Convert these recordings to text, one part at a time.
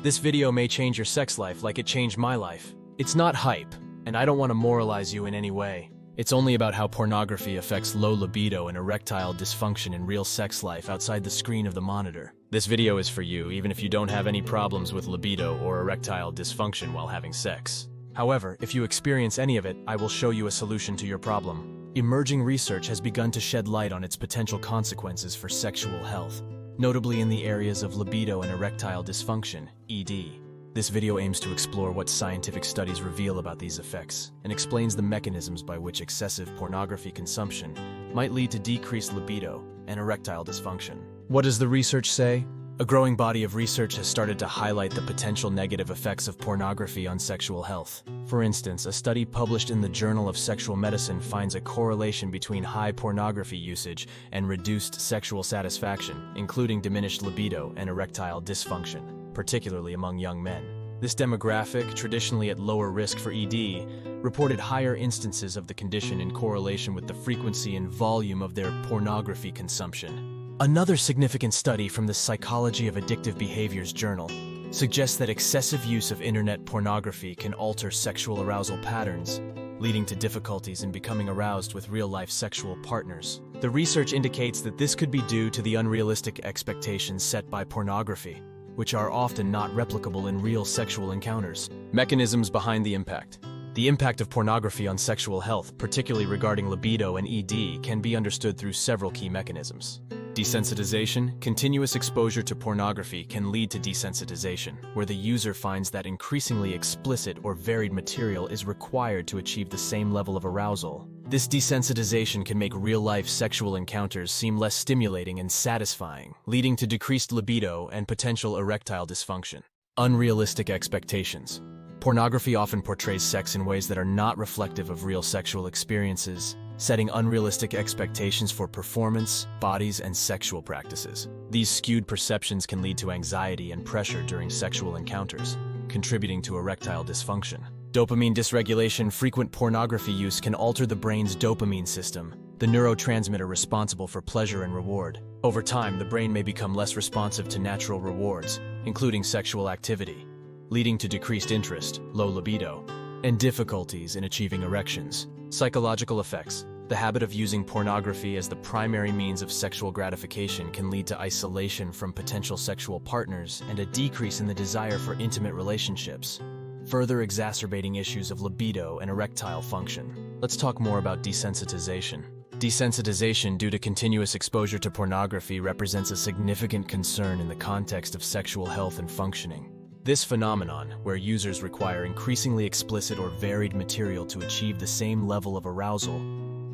This video may change your sex life like it changed my life. It's not hype, and I don't want to moralize you in any way. It's only about how pornography affects low libido and erectile dysfunction in real sex life outside the screen of the monitor. This video is for you, even if you don't have any problems with libido or erectile dysfunction while having sex. However, if you experience any of it, I will show you a solution to your problem. Emerging research has begun to shed light on its potential consequences for sexual health, notably in the areas of libido and erectile dysfunction, ED. This video aims to explore what scientific studies reveal about these effects and explains the mechanisms by which excessive pornography consumption might lead to decreased libido and erectile dysfunction. What does the research say? A growing body of research has started to highlight the potential negative effects of pornography on sexual health. For instance, a study published in the Journal of Sexual Medicine finds a correlation between high pornography usage and reduced sexual satisfaction, including diminished libido and erectile dysfunction, particularly among young men. This demographic, traditionally at lower risk for ED, reported higher instances of the condition in correlation with the frequency and volume of their pornography consumption. Another significant study from the Psychology of Addictive Behaviors journal suggests that excessive use of internet pornography can alter sexual arousal patterns, leading to difficulties in becoming aroused with real-life sexual partners. The research indicates that this could be due to the unrealistic expectations set by pornography, which are often not replicable in real sexual encounters. Mechanisms behind the impact. The impact of pornography on sexual health, particularly regarding libido and ED, can be understood through several key mechanisms. Desensitization. Continuous exposure to pornography can lead to desensitization, where the user finds that increasingly explicit or varied material is required to achieve the same level of arousal. This desensitization can make real-life sexual encounters seem less stimulating and satisfying, leading to decreased libido and potential erectile dysfunction. Unrealistic expectations. Pornography often portrays sex in ways that are not reflective of real sexual experiences, setting unrealistic expectations for performance, bodies, and sexual practices. These skewed perceptions can lead to anxiety and pressure during sexual encounters, contributing to erectile dysfunction. Dopamine dysregulation. Frequent pornography use can alter the brain's dopamine system, the neurotransmitter responsible for pleasure and reward. Over time, the brain may become less responsive to natural rewards, including sexual activity, leading to decreased interest, low libido, and difficulties in achieving erections. Psychological effects. The habit of using pornography as the primary means of sexual gratification can lead to isolation from potential sexual partners and a decrease in the desire for intimate relationships, further exacerbating issues of libido and erectile function. Let's talk more about desensitization. Desensitization due to continuous exposure to pornography represents a significant concern in the context of sexual health and functioning. This phenomenon, where users require increasingly explicit or varied material to achieve the same level of arousal,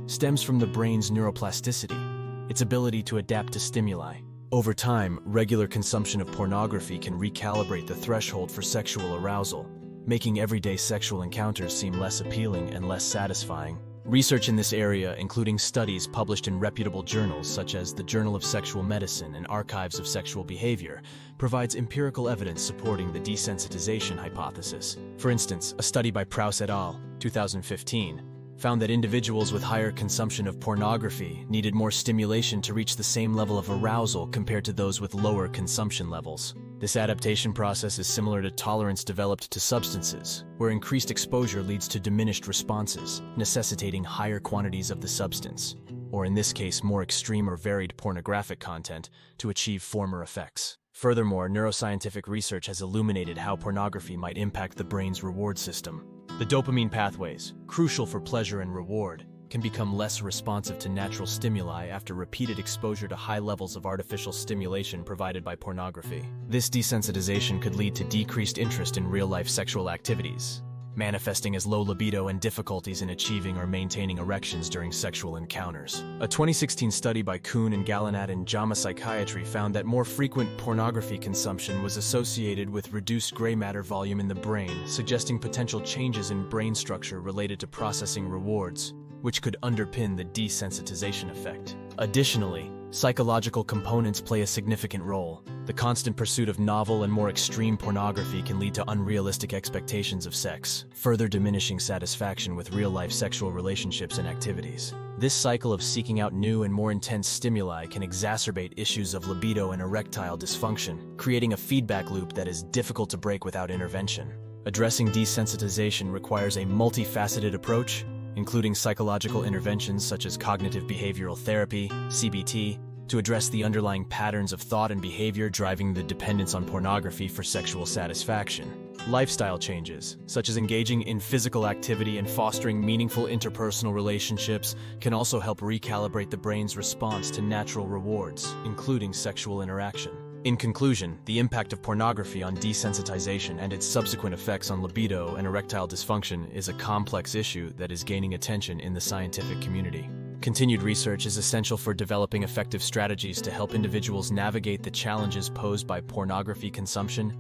stems from the brain's neuroplasticity, its ability to adapt to stimuli. Over time, regular consumption of pornography can recalibrate the threshold for sexual arousal, making everyday sexual encounters seem less appealing and less satisfying. Research in this area, including studies published in reputable journals such as the Journal of Sexual Medicine and Archives of Sexual Behavior, provides empirical evidence supporting the desensitization hypothesis. For instance, a study by Prowse et al., 2015, found that individuals with higher consumption of pornography needed more stimulation to reach the same level of arousal compared to those with lower consumption levels. This adaptation process is similar to tolerance developed to substances, where increased exposure leads to diminished responses, necessitating higher quantities of the substance, or in this case, more extreme or varied pornographic content, to achieve former effects. Furthermore, neuroscientific research has illuminated how pornography might impact the brain's reward system. The dopamine pathways, crucial for pleasure and reward, can become less responsive to natural stimuli after repeated exposure to high levels of artificial stimulation provided by pornography. This desensitization could lead to decreased interest in real-life sexual activities, manifesting as low libido and difficulties in achieving or maintaining erections during sexual encounters. A 2016 study by Kuhn and Galanat in JAMA Psychiatry found that more frequent pornography consumption was associated with reduced gray matter volume in the brain, suggesting potential changes in brain structure related to processing rewards, which could underpin the desensitization effect. Additionally, Psychological components play a significant role. The constant pursuit of novel and more extreme pornography can lead to unrealistic expectations of sex, further diminishing satisfaction with real-life sexual relationships and activities. This cycle of seeking out new and more intense stimuli can exacerbate issues of libido and erectile dysfunction, creating a feedback loop that is difficult to break without intervention. Addressing desensitization requires a multifaceted approach, including psychological interventions such as cognitive behavioral therapy, CBT, to address the underlying patterns of thought and behavior driving the dependence on pornography for sexual satisfaction. Lifestyle changes, such as engaging in physical activity and fostering meaningful interpersonal relationships, can also help recalibrate the brain's response to natural rewards, including sexual interaction. In conclusion, the impact of pornography on desensitization and its subsequent effects on libido and erectile dysfunction is a complex issue that is gaining attention in the scientific community. Continued research is essential for developing effective strategies to help individuals navigate the challenges posed by pornography consumption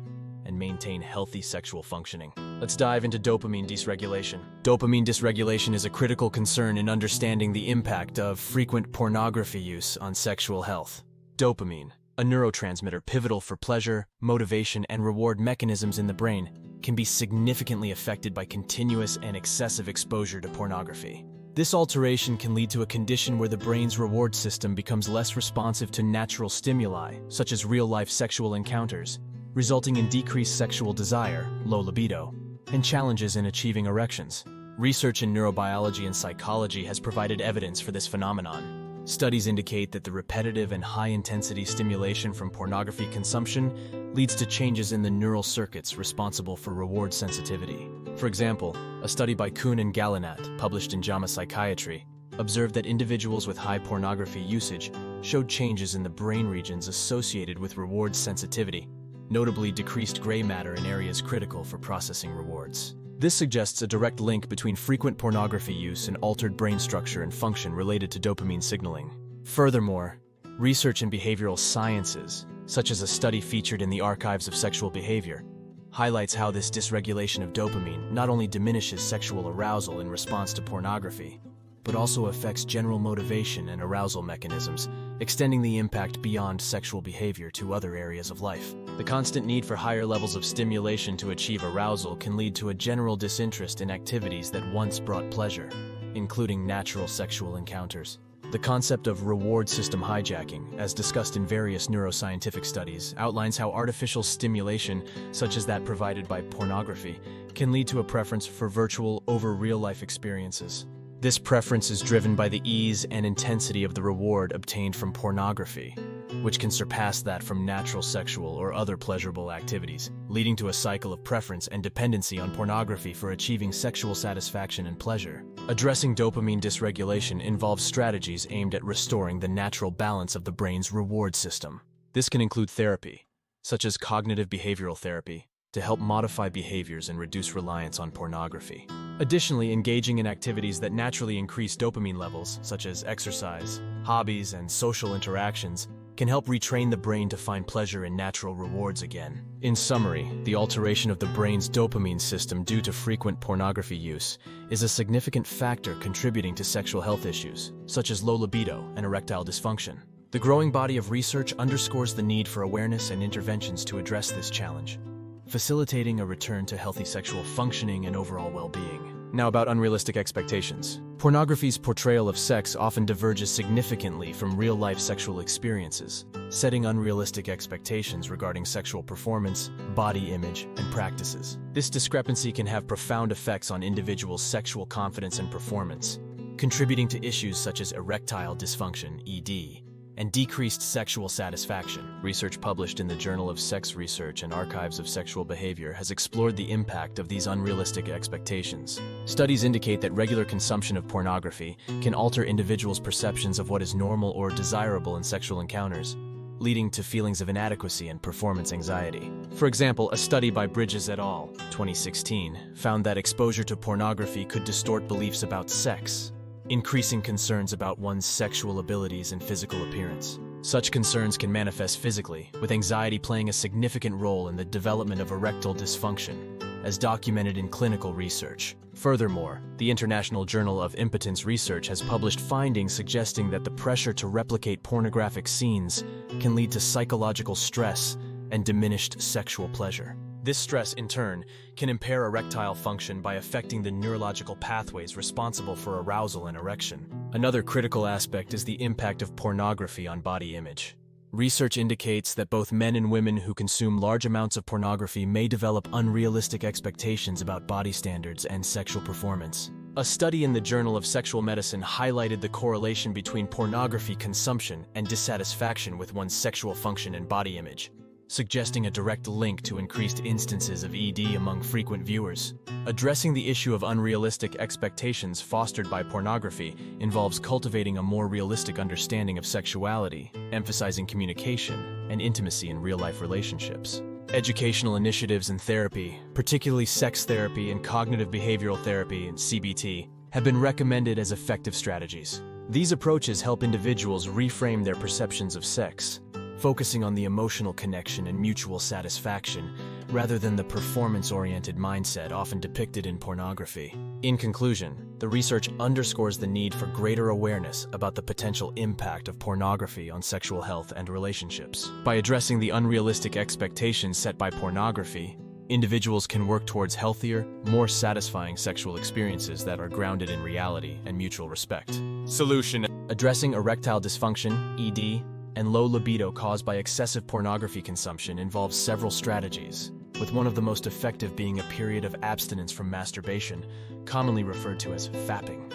and maintain healthy sexual functioning. Let's dive into dopamine dysregulation. Dopamine dysregulation is a critical concern in understanding the impact of frequent pornography use on sexual health. Dopamine, a neurotransmitter pivotal for pleasure, motivation, and reward mechanisms in the brain, can be significantly affected by continuous and excessive exposure to pornography. This alteration can lead to a condition where the brain's reward system becomes less responsive to natural stimuli, such as real-life sexual encounters, resulting in decreased sexual desire, low libido, and challenges in achieving erections. Research in neurobiology and psychology has provided evidence for this phenomenon. Studies indicate that the repetitive and high-intensity stimulation from pornography consumption leads to changes in the neural circuits responsible for reward sensitivity. For example, a study by Kuhn and Galinat, published in JAMA Psychiatry, observed that individuals with high pornography usage showed changes in the brain regions associated with reward sensitivity, notably decreased gray matter in areas critical for processing rewards. This suggests a direct link between frequent pornography use and altered brain structure and function related to dopamine signaling. Furthermore, research in behavioral sciences, such as a study featured in the Archives of Sexual Behavior, highlights how this dysregulation of dopamine not only diminishes sexual arousal in response to pornography, but also affects general motivation and arousal mechanisms, extending the impact beyond sexual behavior to other areas of life. The constant need for higher levels of stimulation to achieve arousal can lead to a general disinterest in activities that once brought pleasure, including natural sexual encounters. The concept of reward system hijacking, as discussed in various neuroscientific studies, outlines how artificial stimulation, such as that provided by pornography, can lead to a preference for virtual over real-life experiences. This preference is driven by the ease and intensity of the reward obtained from pornography, which can surpass that from natural sexual or other pleasurable activities, leading to a cycle of preference and dependency on pornography for achieving sexual satisfaction and pleasure. Addressing dopamine dysregulation involves strategies aimed at restoring the natural balance of the brain's reward system. This can include therapy, such as cognitive behavioral therapy, to help modify behaviors and reduce reliance on pornography. Additionally, engaging in activities that naturally increase dopamine levels, such as exercise, hobbies, and social interactions, can help retrain the brain to find pleasure in natural rewards again. In summary, the alteration of the brain's dopamine system due to frequent pornography use is a significant factor contributing to sexual health issues, such as low libido and erectile dysfunction. The growing body of research underscores the need for awareness and interventions to address this challenge, facilitating a return to healthy sexual functioning and overall well-being. Now about unrealistic expectations. Pornography's portrayal of sex often diverges significantly from real-life sexual experiences, setting unrealistic expectations regarding sexual performance, body image, and practices. This discrepancy can have profound effects on individuals' sexual confidence and performance, contributing to issues such as erectile dysfunction, ED, and decreased sexual satisfaction. Research published in the Journal of Sex Research and Archives of Sexual Behavior has explored the impact of these unrealistic expectations. Studies indicate that regular consumption of pornography can alter individuals' perceptions of what is normal or desirable in sexual encounters, leading to feelings of inadequacy and performance anxiety. For example, a study by Bridges et al., 2016, found that exposure to pornography could distort beliefs about sex, increasing concerns about one's sexual abilities and physical appearance. Such concerns can manifest physically, with anxiety playing a significant role in the development of erectile dysfunction, as documented in clinical research. Furthermore, the International Journal of Impotence Research has published findings suggesting that the pressure to replicate pornographic scenes can lead to psychological stress and diminished sexual pleasure. This stress, in turn, can impair erectile function by affecting the neurological pathways responsible for arousal and erection. Another critical aspect is the impact of pornography on body image. Research indicates that both men and women who consume large amounts of pornography may develop unrealistic expectations about body standards and sexual performance. A study in the Journal of Sexual Medicine highlighted the correlation between pornography consumption and dissatisfaction with one's sexual function and body image, suggesting a direct link to increased instances of ED among frequent viewers. Addressing the issue of unrealistic expectations fostered by pornography involves cultivating a more realistic understanding of sexuality, emphasizing communication and intimacy in real-life relationships. Educational initiatives and therapy, particularly sex therapy and cognitive behavioral therapy and CBT, have been recommended as effective strategies. These approaches help individuals reframe their perceptions of sex, focusing on the emotional connection and mutual satisfaction, rather than the performance-oriented mindset often depicted in pornography. In conclusion, the research underscores the need for greater awareness about the potential impact of pornography on sexual health and relationships. By addressing the unrealistic expectations set by pornography, individuals can work towards healthier, more satisfying sexual experiences that are grounded in reality and mutual respect. Solution: addressing erectile dysfunction, ED, and low libido caused by excessive pornography consumption involves several strategies, with one of the most effective being a period of abstinence from masturbation, commonly referred to as fapping.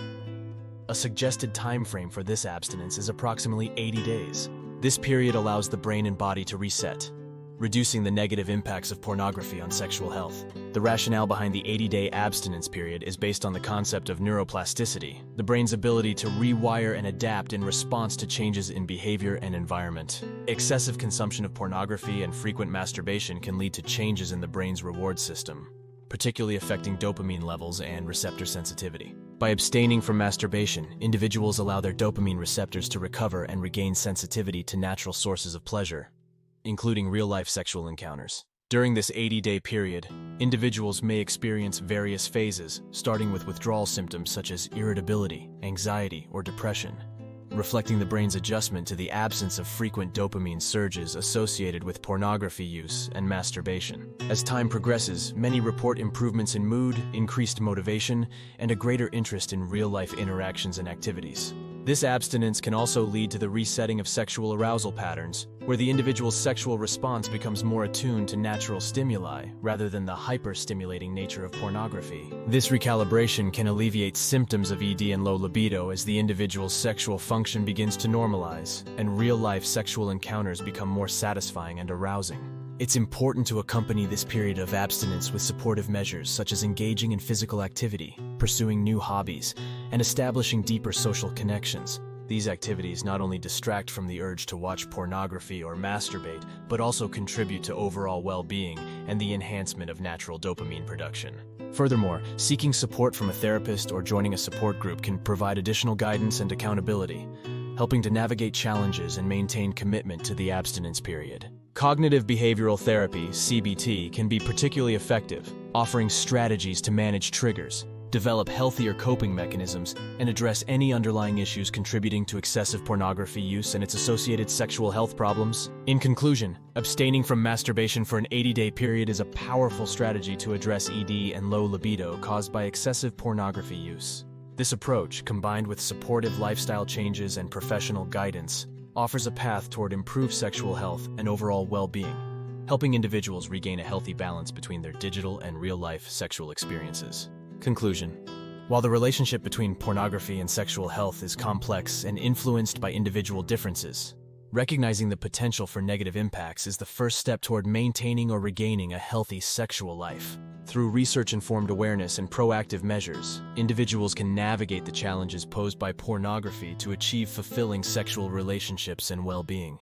A suggested time frame for this abstinence is approximately 80 days. This period allows the brain and body to reset, reducing the negative impacts of pornography on sexual health. The rationale behind the 80-day abstinence period is based on the concept of neuroplasticity, the brain's ability to rewire and adapt in response to changes in behavior and environment. Excessive consumption of pornography and frequent masturbation can lead to changes in the brain's reward system, particularly affecting dopamine levels and receptor sensitivity. By abstaining from masturbation, individuals allow their dopamine receptors to recover and regain sensitivity to natural sources of pleasure, including real-life sexual encounters. During this 80-day period, individuals may experience various phases, starting with withdrawal symptoms such as irritability, anxiety, or depression, reflecting the brain's adjustment to the absence of frequent dopamine surges associated with pornography use and masturbation. As time progresses, many report improvements in mood, increased motivation, and a greater interest in real-life interactions and activities. This abstinence can also lead to the resetting of sexual arousal patterns, where the individual's sexual response becomes more attuned to natural stimuli rather than the hyper-stimulating nature of pornography. This recalibration can alleviate symptoms of ED and low libido as the individual's sexual function begins to normalize, and real-life sexual encounters become more satisfying and arousing. It's important to accompany this period of abstinence with supportive measures such as engaging in physical activity, pursuing new hobbies, and establishing deeper social connections. These activities not only distract from the urge to watch pornography or masturbate, but also contribute to overall well-being and the enhancement of natural dopamine production. Furthermore, seeking support from a therapist or joining a support group can provide additional guidance and accountability, helping to navigate challenges and maintain commitment to the abstinence period. Cognitive behavioral therapy, CBT, can be particularly effective, offering strategies to manage triggers, develop healthier coping mechanisms, and address any underlying issues contributing to excessive pornography use and its associated sexual health problems. In conclusion, abstaining from masturbation for an 80-day period is a powerful strategy to address ED and low libido caused by excessive pornography use. This approach, combined with supportive lifestyle changes and professional guidance, offers a path toward improved sexual health and overall well-being, helping individuals regain a healthy balance between their digital and real-life sexual experiences. Conclusion: while the relationship between pornography and sexual health is complex and influenced by individual differences, recognizing the potential for negative impacts is the first step toward maintaining or regaining a healthy sexual life. Through research-informed awareness and proactive measures, individuals can navigate the challenges posed by pornography to achieve fulfilling sexual relationships and well-being.